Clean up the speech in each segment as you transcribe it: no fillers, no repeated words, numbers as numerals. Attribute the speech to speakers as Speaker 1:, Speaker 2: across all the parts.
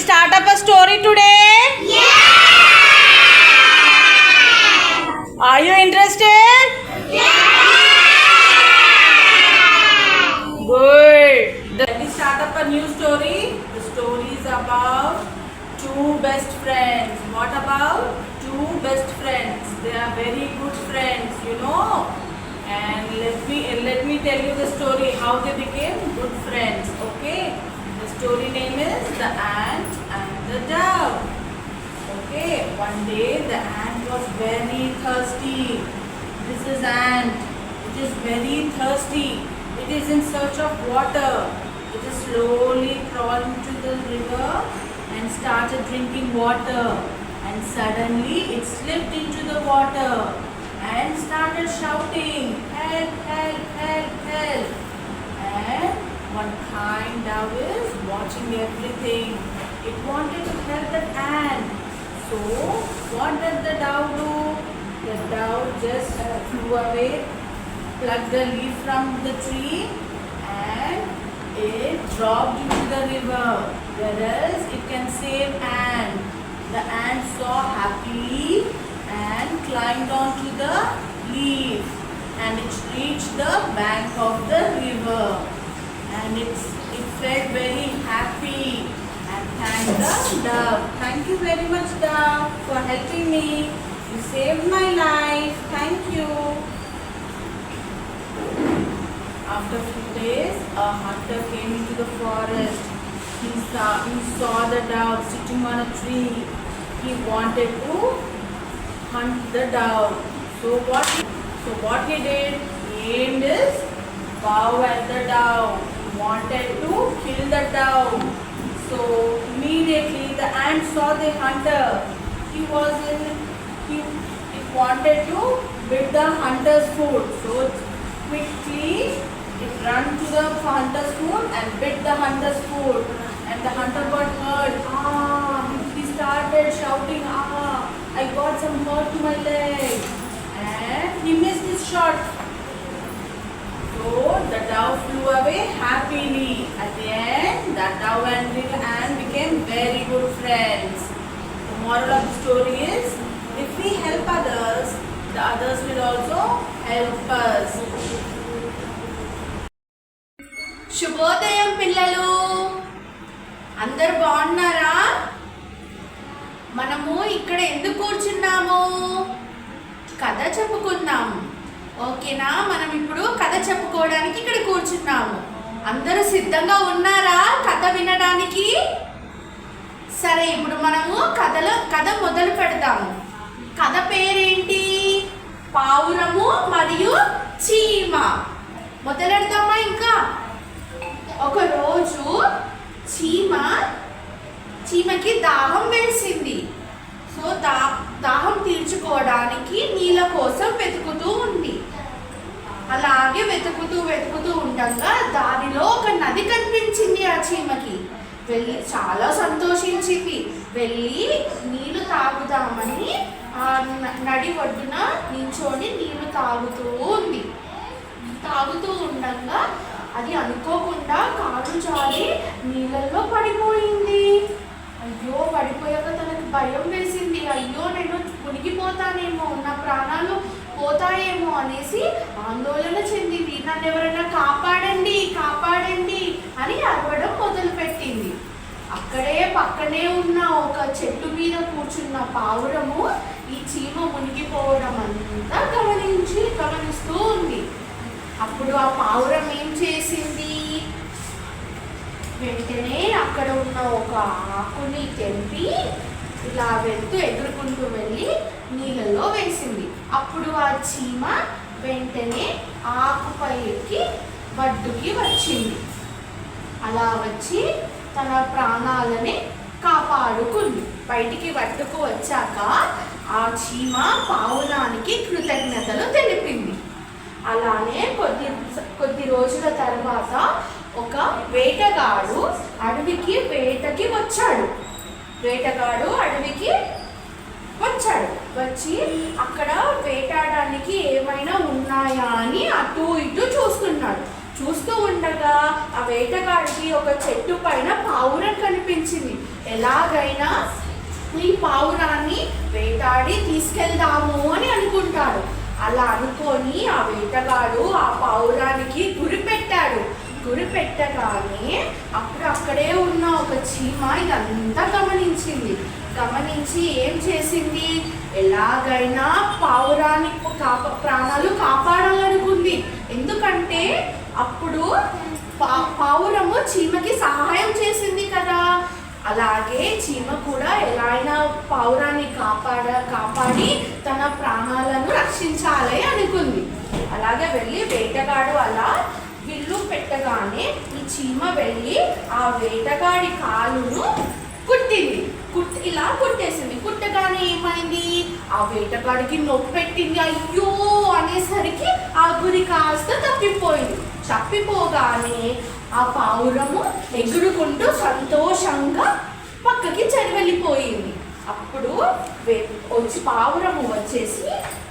Speaker 1: start up a story today?
Speaker 2: Yeah!
Speaker 1: Are you interested?
Speaker 2: Yeah!
Speaker 1: Good. Let me start up a new story. The story is about two best friends. What about two best friends? They are very good friends, you know. And let me tell you the story how they became good friends. Okay. The story name is The Ant and the Dove. Okay. One day the ant was very thirsty. This is ant. It is very thirsty. It is in search of water. It is slowly crawled into the river and started drinking water. And suddenly it slipped into the water and started shouting, help, help, help, help. And one kind dove is watching everything. It wanted to help the ant. So what did the dove do? The dove just flew away, plucked the leaf from the tree, and it dropped into the river. Whereas it can save ant. The ant saw happily and climbed onto the leaf, and it reached the bank of the river, and it felt very happy and thanked the dove. Thank you very much, dove, for helping me. You saved my life. Thank you. After a few days, a hunter came into the forest. He saw the dove sitting on a tree. He wanted to hunt the dove. So what he did, he aimed his bow at the dove. He wanted to kill the dove. So immediately the ant saw the hunter. It wanted to bit the hunter's foot. So quickly it ran to the hunter's foot and bit the hunter's foot. And the hunter got hurt. He started shouting, I got some hurt to my leg. And he missed his shot. So the dove flew away happily. At the end, the dove and little ant became very good friends. The moral of the story is, if we help others, the others will also help us.
Speaker 3: శుభోదయం పిల్లలు, అందరు బాగున్నారా? మనము ఇక్కడ ఎందుకు కూర్చున్నాము? కథ చెప్పుకుందాము. ఓకేనా? మనం ఇప్పుడు కథ చెప్పుకోవడానికి ఇక్కడ కూర్చున్నాము. అందరూ సిద్ధంగా ఉన్నారా కథ వినడానికి? సరే, ఇప్పుడు మనము కథ మొదలు పెడతాము. కథ పేరేంటి? పావురము మరియు చీమ. మొదలెడదామా? ఇంకా ఒకరోజు చీమకి దాహం వేసింది. సో దాహం తీర్చుకోవడానికి నీళ్ళ కోసం వెతుకుతూ ఉంది. అలాగే వెతుకుతూ ఉండగా దారిలో ఒక నది కనిపించింది. ఆ చీమకి వెళ్ళి చాలా సంతోషించింది. వెళ్ళి నీళ్లు తాగుదామని ఆ నడి ఒడ్డున నించొని నీళ్లు తాగుతూ ఉంది. తాగుతూ ఉండగా అది అనుకోకుండా కాలు జారి నీళ్ళల్లో పడిపోయింది. అయ్యో, పడిపోయాక తనకు భయం వేసింది. అయ్యో, నేను మునిగిపోతానేమో, నా ప్రాణాలు పోతాయేమో అనేసి ఆందోళన చెందింది. నన్ను ఎవరైనా కాపాడండి కాపాడండి అని అరవడం మొదలుపెట్టింది. అక్కడే పక్కనే ఉన్న ఒక చెట్టు మీద కూర్చున్న పావురము ఈ చీమ మునిగిపోవడం అంతా గమనిస్తూ ఉంది. అప్పుడు ఆ పావురం ఏం చేసింది? వెంటనే అక్కడ ఉన్న ఒక ఆకుని తెంపి ఇలా ఎగురుకుంటూ వెళ్ళి నీళ్ళలో వేసింది. అప్పుడు ఆ చీమ వెంటనే ఆకుపై ఎక్కి ఒడ్డుకి వచ్చింది. అలా వచ్చి తన ప్రాణాలని కాపాడుకుంది. బయటికి ఒడ్డుకు వచ్చాక ఆ చీమ పావురానికి కృతజ్ఞతలు తెలిపింది. అలానే కొద్ది రోజుల తర్వాత ఒక వేటగాడు అడవికి వచ్చి అక్కడ వేటాడడానికి ఏమైనా ఉన్నాయా అని అటు ఇటు చూస్తున్నాడు. చూస్తూ ఉండగా ఆ వేటగాడికి ఒక చెట్టు పైన పావురం కనిపించింది. ఎలాగైనా ఈ పావురాన్ని వేటాడి తీసుకెళ్దాము అని అనుకుంటాడు. అలా అనుకొని ఆ వేటగాడు ఆ పావురానికి గురి పెట్టాడు. గురి పెట్టగానే అప్పుడు అక్కడే ఉన్న ఒక చీమ ఇదంతా గమనించి ఏం చేసింది, ఎలాగైనా పావురాన్ని ప్రాణాలు కాపాడాలనుకుంది. ఎందుకంటే అప్పుడు పావురము చీమకి సహాయం చేసింది కదా. అలాగే చీమ కూడా ఎలా అయినా పావురాన్ని కాపాడి తన ప్రాణాలను రక్షించాలి అనుకుంది. అలాగే వెళ్ళి వేటగాడు అలా విల్లు పెట్టగానే ఈ చీమ వెళ్ళి ఆ వేటగాడి కాలును ఇలా కుట్టేసింది. కుట్టగానే ఏమైంది, ఆ వేటగాడికి నొప్పి పెట్టింది. అయ్యో అనేసరికి ఆ గురి కాస్త తప్పిపోగానే ఆ పావురము ఎగురుకుంటూ సంతోషంగా పక్కకి వెళ్ళిపోయింది. అప్పుడు పావురము వచ్చేసి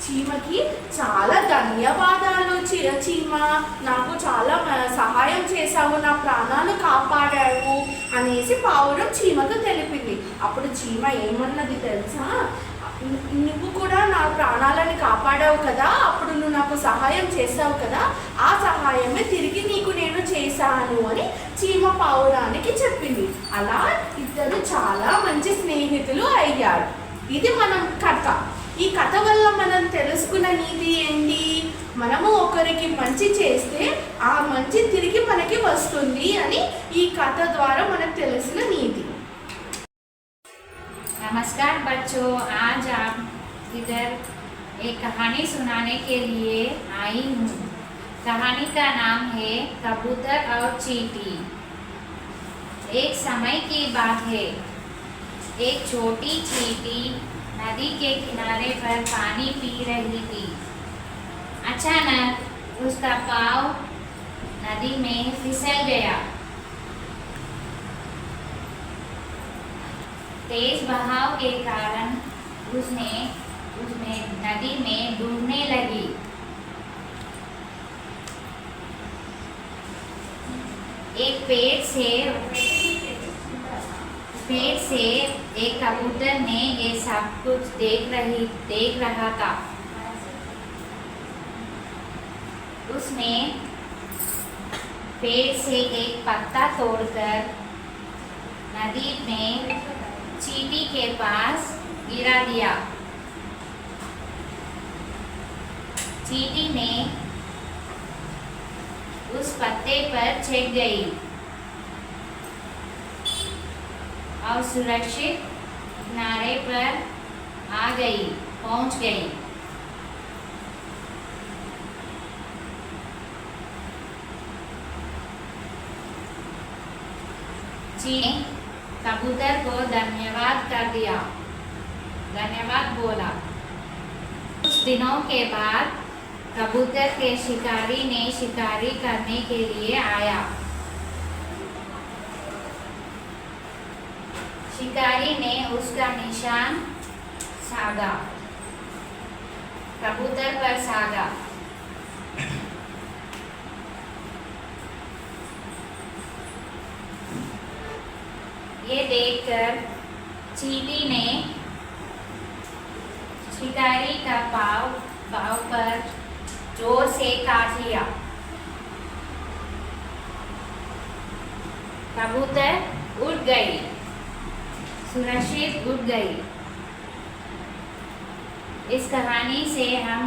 Speaker 3: చీమకి చాలా ధన్యవాదాలు చీమ, నాకు చాలా సహాయం చేశావు, నా ప్రాణాలు కాపాడావు అనేసి పావురం చీమకు తెలిపింది. అప్పుడు చీమ ఏమన్నది తెలుసా, నువ్వు కూడా నా ప్రాణాలను కాపాడావు కదా, అప్పుడు నువ్వు నాకు సహాయం చేశావు కదా, ఆ సహాయమే తిరిగి నీకు నేను చేశాను అని చీమ పావురానికి చెప్పింది. అలా ఇద్దరు చాలా మంచి స్నేహితులు అయ్యారు. ఇది మనం కథ. ఈ కథ వల్ల మనం తెలుసుకున్న నీతి ఏంటి, మనము ఒకరికి మంచి చేస్తే ఆ మంచి తిరిగి మనకి వస్తుంది అని ఈ కథ ద్వారా మనకు తెలిసిన నీతి.
Speaker 2: नमस्कार बच्चों, आज आप इधर एक कहानी सुनाने के लिए आई हूँ। कहानी का नाम है कबूतर और चींटी। एक समय की बात है, एक छोटी चींटी नदी के किनारे पर पानी पी रही थी। अचानक उसका पाँव नदी में फिसल गया। तेज बहाव के कारण उसमें नदी में डूबने लगी। एक पेड़ से एक कबूतर ने ये सब कुछ देख रहा था। उसने पेड़ से एक पत्ता तोड़कर नदी में चींटी के पास गिरा दिया। चींटी ने उस पत्ते पर छिप गई और सुरक्षित किनारे पर पहुंच गई। चींटी कबूतर को धन्यवाद बोला। कुछ दिनों के बाद कबूतर के शिकारी ने शिकारी करने के लिए आया। शिकारी ने उसका निशान कबूतर पर साधा। ये देखकर चींटी ने शिकारी का पाँव पर जोर से काट लिया। कबूतर उड़ गई, सुरक्षित उड़ गई। इस कहानी से हम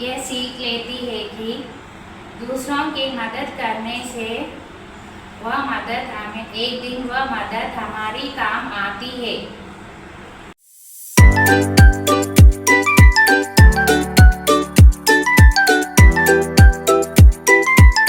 Speaker 2: यह सीख लेती है कि दूसरों की मदद करने से एक दिन वह मदद हमारी काम आती है।